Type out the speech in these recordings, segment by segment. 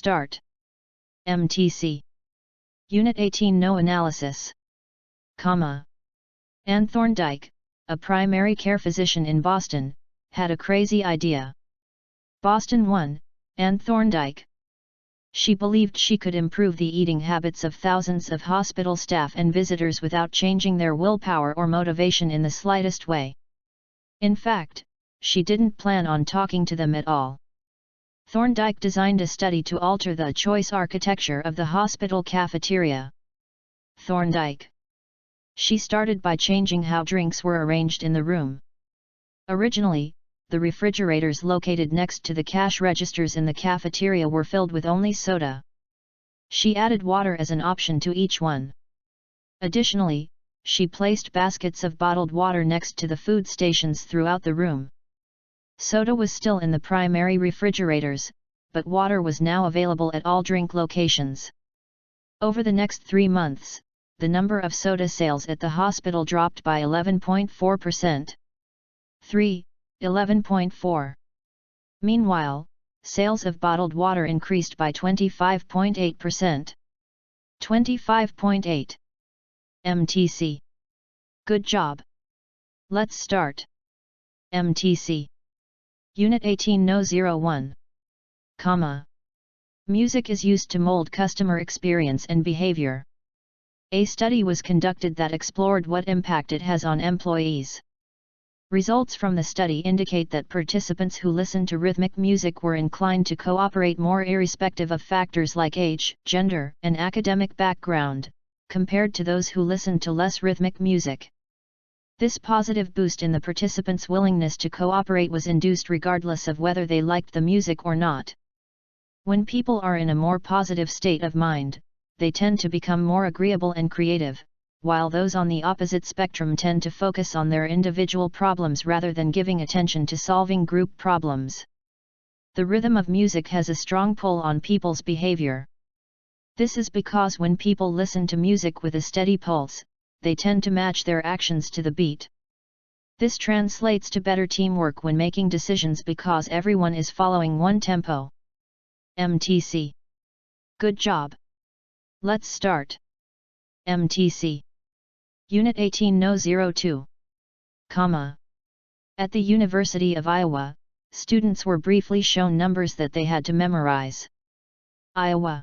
start. MTC. Unit 18 No Analysis. Anne Thorndike, a primary care physician in Boston, had a crazy idea. Boston 1, Anne Thorndike. She believed she could improve the eating habits of thousands of hospital staff and visitors without changing their willpower or motivation in the slightest way. In fact, she didn't plan on talking to them at all. Thorndike designed a study to alter the choice architecture of the hospital cafeteria. Thorndike. She started by changing how drinks were arranged in the room. Originally, the refrigerators located next to the cash registers in the cafeteria were filled with only soda. She added water as an option to each one. Additionally, she placed baskets of bottled water next to the food stations throughout the room. Soda was still in the primary refrigerators, but water was now available at all drink locations. Over the next 3 months, the number of soda sales at the hospital dropped by 11.4%. 11.4. Meanwhile, sales of bottled water increased by 25.8%. 25.8. MTC. Good job. Let's start. MTC. Unit 18 No 01. Music is used to mold customer experience and behavior. A study was conducted that explored what impact it has on employees. Results from the study indicate that participants who listened to rhythmic music were inclined to cooperate more irrespective of factors like age, gender, and academic background, compared to those who listened to less rhythmic music. This positive boost in the participants' willingness to cooperate was induced regardless of whether they liked the music or not. When people are in a more positive state of mind, they tend to become more agreeable and creative, while those on the opposite spectrum tend to focus on their individual problems rather than giving attention to solving group problems. The rhythm of music has a strong pull on people's behavior. This is because when people listen to music with a steady pulse, they tend to match their actions to the beat. This translates to better teamwork when making decisions because everyone is following one tempo. MTC. Good job. Let's start. MTC. Unit 18 No 02. At the University of Iowa, students were briefly shown numbers that they had to memorize. Iowa.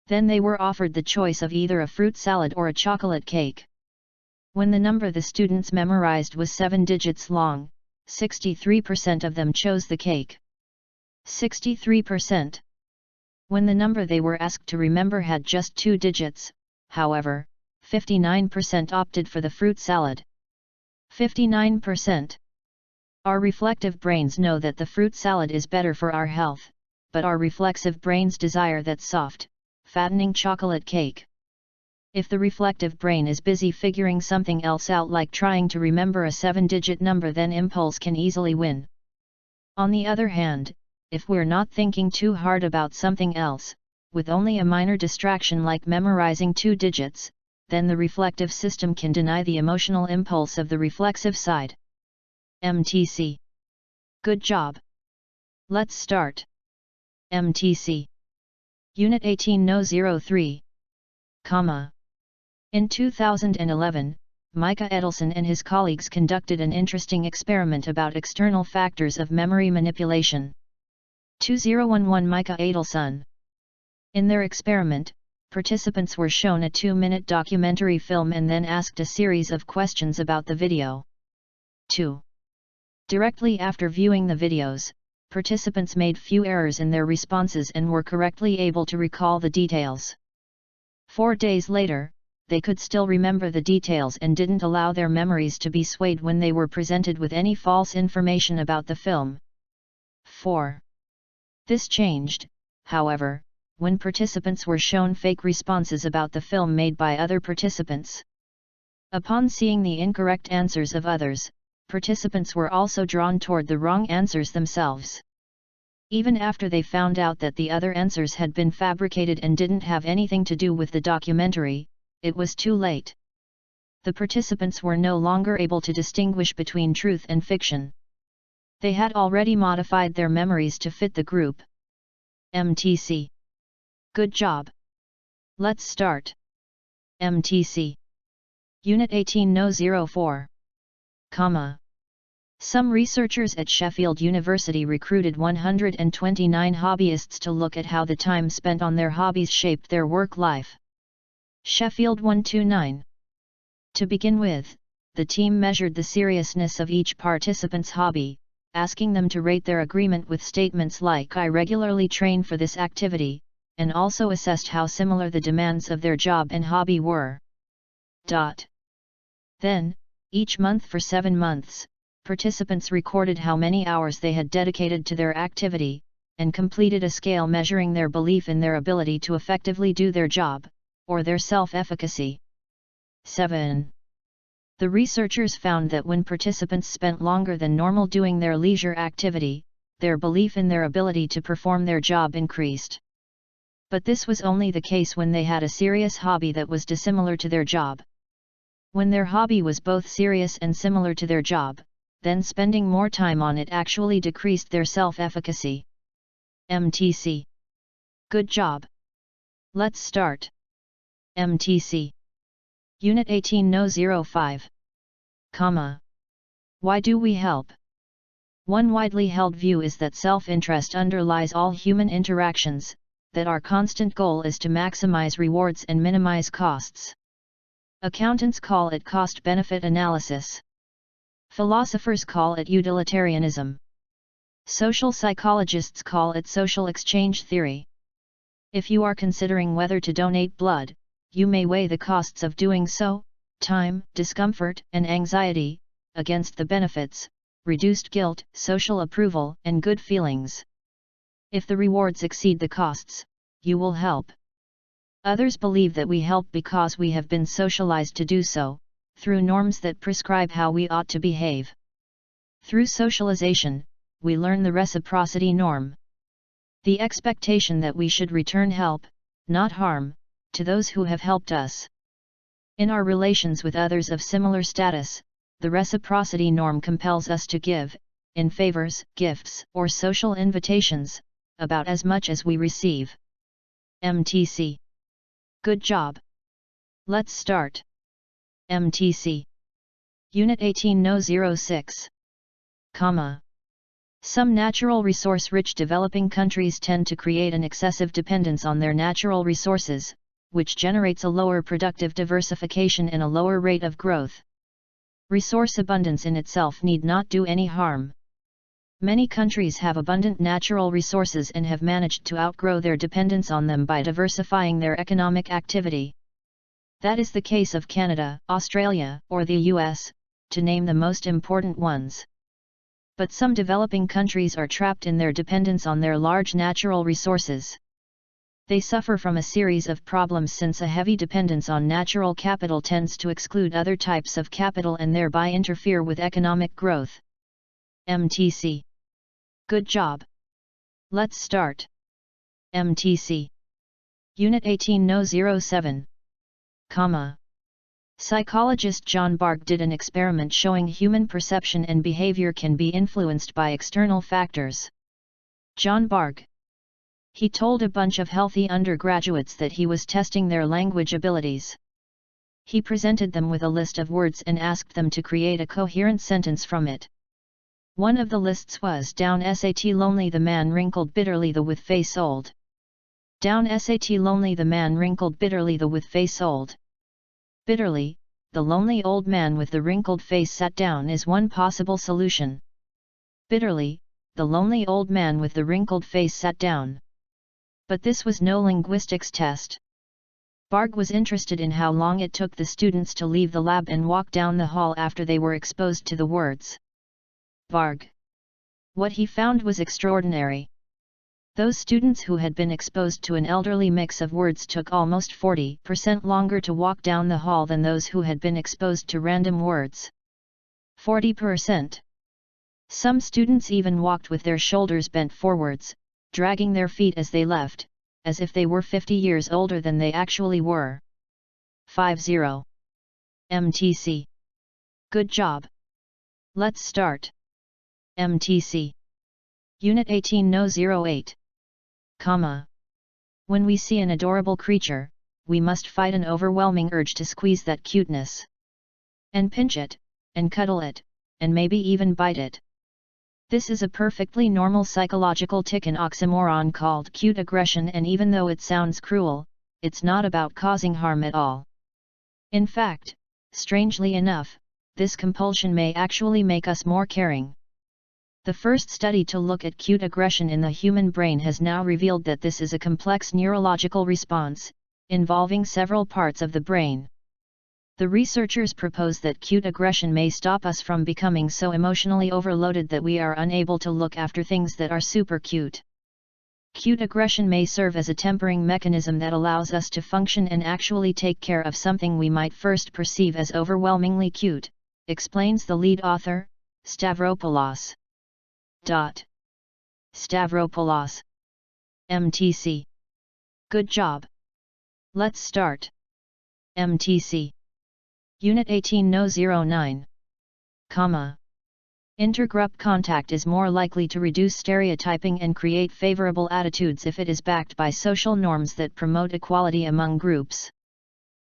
Then they were offered the choice of either a fruit salad or a chocolate cake. When the number the students memorized was 7 digits long, 63% of them chose the cake. 63%. When the number they were asked to remember had just 2 digits, however, 59% opted for the fruit salad. 59%. Our reflective brains know that the fruit salad is better for our health, but our reflexive brains desire that soft, fattening chocolate cake. If the reflective brain is busy figuring something else out like trying to remember a 7-digit number, then impulse can easily win. On the other hand, if we're not thinking too hard about something else, with only a minor distraction like memorizing 2 digits, then the reflective system can deny the emotional impulse of the reflexive side. MTC. Good job. Let's start. MTC. Unit 18 No 03. In 2011, Micah Edelson and his colleagues conducted an interesting experiment about external factors of memory manipulation. 2011 Micah Edelson. In their experiment, participants were shown a 2-minute documentary film and then asked a series of questions about the video. 2. Directly after viewing the videos, participants made few errors in their responses and were correctly able to recall the details. 4 days later, they could still remember the details and didn't allow their memories to be swayed when they were presented with any false information about the film. 4. This changed, however, when participants were shown fake responses about the film made by other participants. Upon seeing the incorrect answers of others, participants were also drawn toward the wrong answers themselves. Even after they found out that the other answers had been fabricated and didn't have anything to do with the documentary, it was too late. The participants were no longer able to distinguish between truth and fiction. They had already modified their memories to fit the group. MTC. Good job. Let's start. MTC. Unit 18 No 04. Comma. Some researchers at Sheffield University recruited 129 hobbyists to look at how the time spent on their hobbies shaped their work life. Sheffield 129. To begin with, the team measured the seriousness of each participant's hobby, asking them to rate their agreement with statements like "I regularly train for this activity," and also assessed how similar the demands of their job and hobby were. Then, each month for 7 months, participants recorded how many hours they had dedicated to their activity, and completed a scale measuring their belief in their ability to effectively do their job, or their self-efficacy. 7. The researchers found that when participants spent longer than normal doing their leisure activity, their belief in their ability to perform their job increased. But this was only the case when they had a serious hobby that was dissimilar to their job. When their hobby was both serious and similar to their job, then spending more time on it actually decreased their self-efficacy. MTC. Good job. Let's start. MTC. Unit 18 No 05. Comma. Why do we help? One widely held view is that self-interest underlies all human interactions, that our constant goal is to maximize rewards and minimize costs. Accountants call it cost-benefit analysis. Philosophers call it utilitarianism. Social psychologists call it social exchange theory. If you are considering whether to donate blood, you may weigh the costs of doing so, time, discomfort, and anxiety, against the benefits, reduced guilt, social approval, and good feelings. If the rewards exceed the costs, you will help. Others believe that we help because we have been socialized to do so, through norms that prescribe how we ought to behave. Through socialization, we learn the reciprocity norm. The expectation that we should return help, not harm, to those who have helped us. In our relations with others of similar status, the reciprocity norm compels us to give, in favors, gifts, or social invitations, about as much as we receive. MTC. Good job. Let's start. MTC. Unit 18 No 06. Comma. Some natural resource-rich developing countries tend to create an excessive dependence on their natural resources, which generates a lower productive diversification and a lower rate of growth. Resource abundance in itself need not do any harm. Many countries have abundant natural resources and have managed to outgrow their dependence on them by diversifying their economic activity. That is the case of Canada, Australia, or the US, to name the most important ones. But some developing countries are trapped in their dependence on their large natural resources. They suffer from a series of problems since a heavy dependence on natural capital tends to exclude other types of capital and thereby interfere with economic growth. MTC. Good job. Let's start. MTC. Unit 18 No 07. Comma. Psychologist John Bargh did an experiment showing human perception and behavior can be influenced by external factors. John Bargh. He told a bunch of healthy undergraduates that he was testing their language abilities. He presented them with a list of words and asked them to create a coherent sentence from it. One of the lists was "Down Sat lonely the man wrinkled bitterly the with face old." Down Sat lonely the man wrinkled bitterly the with face old. Bitterly, the lonely old man with the wrinkled face sat down is one possible solution. Bitterly, the lonely old man with the wrinkled face sat down. But this was no linguistics test. Bargh was interested in how long it took the students to leave the lab and walk down the hall after they were exposed to the words. Bargh. What he found was extraordinary. Those students who had been exposed to an elderly mix of words took almost 40% longer to walk down the hall than those who had been exposed to random words. 40%. Some students even walked with their shoulders bent forwards, dragging their feet as they left, as if they were 50 years older than they actually were. 50. MTC. Good job. Let's start. MTC. Unit 18 No 08. Comma. When we see an adorable creature, we must fight an overwhelming urge to squeeze that cuteness. And pinch it, and cuddle it, and maybe even bite it. This is a perfectly normal psychological tick and oxymoron called cute aggression, and even though it sounds cruel, it's not about causing harm at all. In fact, strangely enough, this compulsion may actually make us more caring. The first study to look at cute aggression in the human brain has now revealed that this is a complex neurological response, involving several parts of the brain. The researchers propose that cute aggression may stop us from becoming so emotionally overloaded that we are unable to look after things that are super cute. Cute aggression may serve as a tempering mechanism that allows us to function and actually take care of something we might first perceive as overwhelmingly cute, explains the lead author, Stavropoulos. Stavropoulos. MTC. Good job. Let's start. MTC. Unit 18-09. Intergroup contact is more likely to reduce stereotyping and create favorable attitudes if it is backed by social norms that promote equality among groups.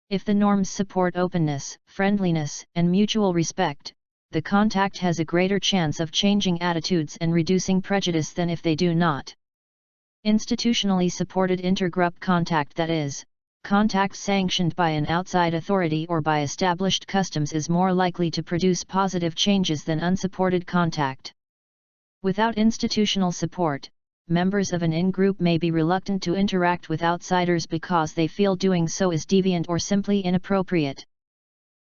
If the norms support openness, friendliness, and mutual respect, the contact has a greater chance of changing attitudes and reducing prejudice than if they do not. Institutionally supported intergroup contact, that is, contact sanctioned by an outside authority or by established customs, is more likely to produce positive changes than unsupported contact. Without institutional support, members of an in-group may be reluctant to interact with outsiders because they feel doing so is deviant or simply inappropriate.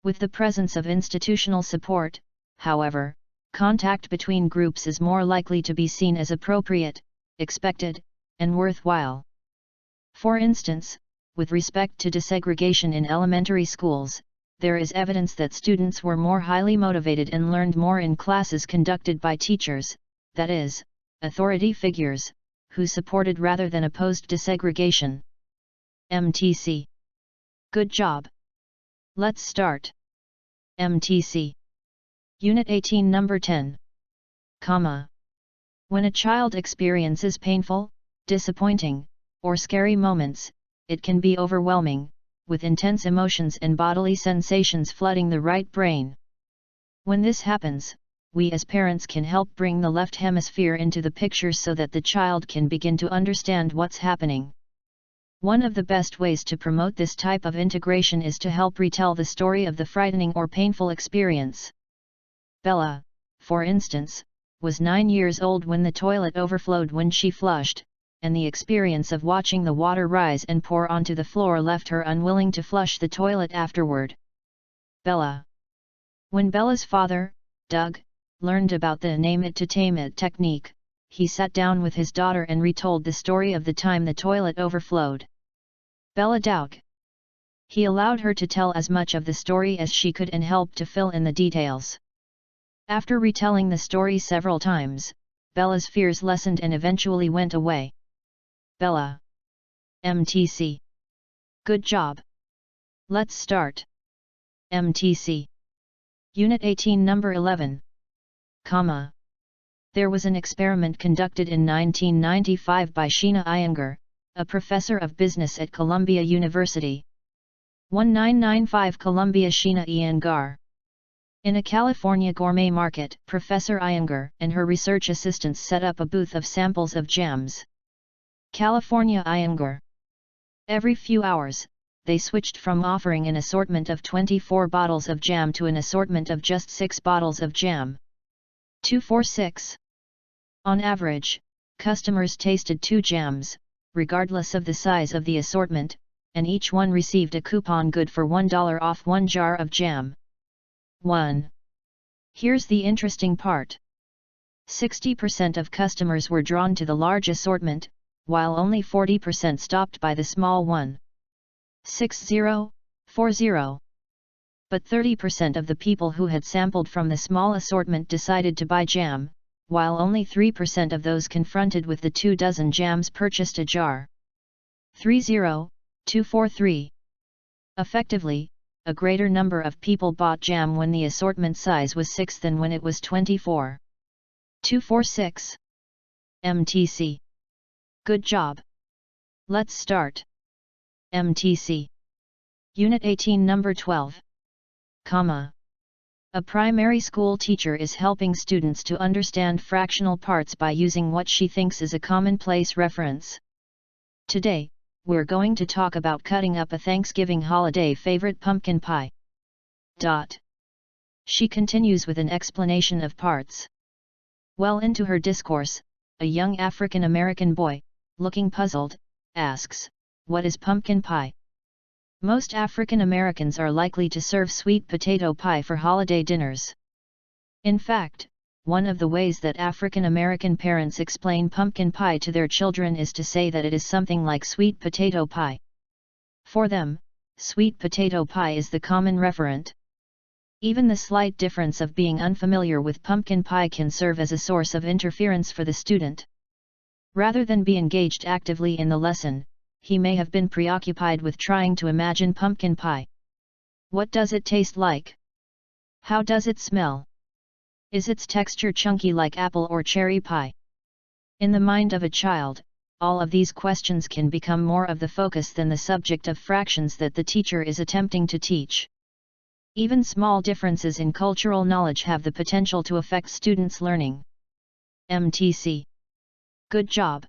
With the presence of institutional support, however, contact between groups is more likely to be seen as appropriate, expected, and worthwhile. For instance, with respect to desegregation in elementary schools, there is evidence that students were more highly motivated and learned more in classes conducted by teachers, that is, authority figures, who supported rather than opposed desegregation. MTC. Good job. Let's start. MTC. Unit 18 number 10. When a child experiences painful, disappointing, or scary moments, it can be overwhelming, with intense emotions and bodily sensations flooding the right brain. When this happens, we as parents can help bring the left hemisphere into the picture so that the child can begin to understand what's happening. One of the best ways to promote this type of integration is to help retell the story of the frightening or painful experience. Bella, for instance, was 9 years old when the toilet overflowed when she flushed, and the experience of watching the water rise and pour onto the floor left her unwilling to flush the toilet afterward. Bella. When Bella's father, Doug, learned about the name it to tame it technique, he sat down with his daughter and retold the story of the time the toilet overflowed. Bella Doug. He allowed her to tell as much of the story as she could and helped to fill in the details. After retelling the story several times, Bella's fears lessened and eventually went away. Bella. MTC. Good job. Let's start. MTC. Unit 18 number 11. There was an experiment conducted in 1995 by Sheena Iyengar, a professor of business at Columbia University. 1995 Columbia Sheena Iyengar. In a California gourmet market, Professor Iyengar and her research assistants set up a booth of samples of jams. California Iyengar. Every few hours, they switched from offering an assortment of 24 bottles of jam to an assortment of just 6 bottles of jam. 246. On average, customers tasted 2 jams, regardless of the size of the assortment, and each one received a coupon good for $1 off 1 jar of jam. 1. Here's the interesting part. 60% of customers were drawn to the large assortment, while only 40% stopped by the small one. 6040. But 30% of the people who had sampled from the small assortment decided to buy jam, while only 3% of those confronted with the 2 dozen jams purchased a jar. 30243. Effectively, a greater number of people bought jam when the assortment size was 6 than when it was 24. 246. MTC. Good job. Let's start. MTC. Unit 18 Number 12. Comma. A primary school teacher is helping students to understand fractional parts by using what she thinks is a commonplace reference. Today, we're going to talk about cutting up a Thanksgiving holiday favorite, pumpkin pie. She continues with an explanation of parts. Well into her discourse, a young African American boy, looking puzzled, asks, "What is pumpkin pie?" Most African Americans are likely to serve sweet potato pie for holiday dinners. In fact, one of the ways that African American parents explain pumpkin pie to their children is to say that it is something like sweet potato pie. For them, sweet potato pie is the common referent. Even the slight difference of being unfamiliar with pumpkin pie can serve as a source of interference for the student. Rather than be engaged actively in the lesson, he may have been preoccupied with trying to imagine pumpkin pie. What does it taste like? How does it smell? Is its texture chunky like apple or cherry pie? In the mind of a child, all of these questions can become more of the focus than the subject of fractions that the teacher is attempting to teach. Even small differences in cultural knowledge have the potential to affect students' learning. MTC. Good job.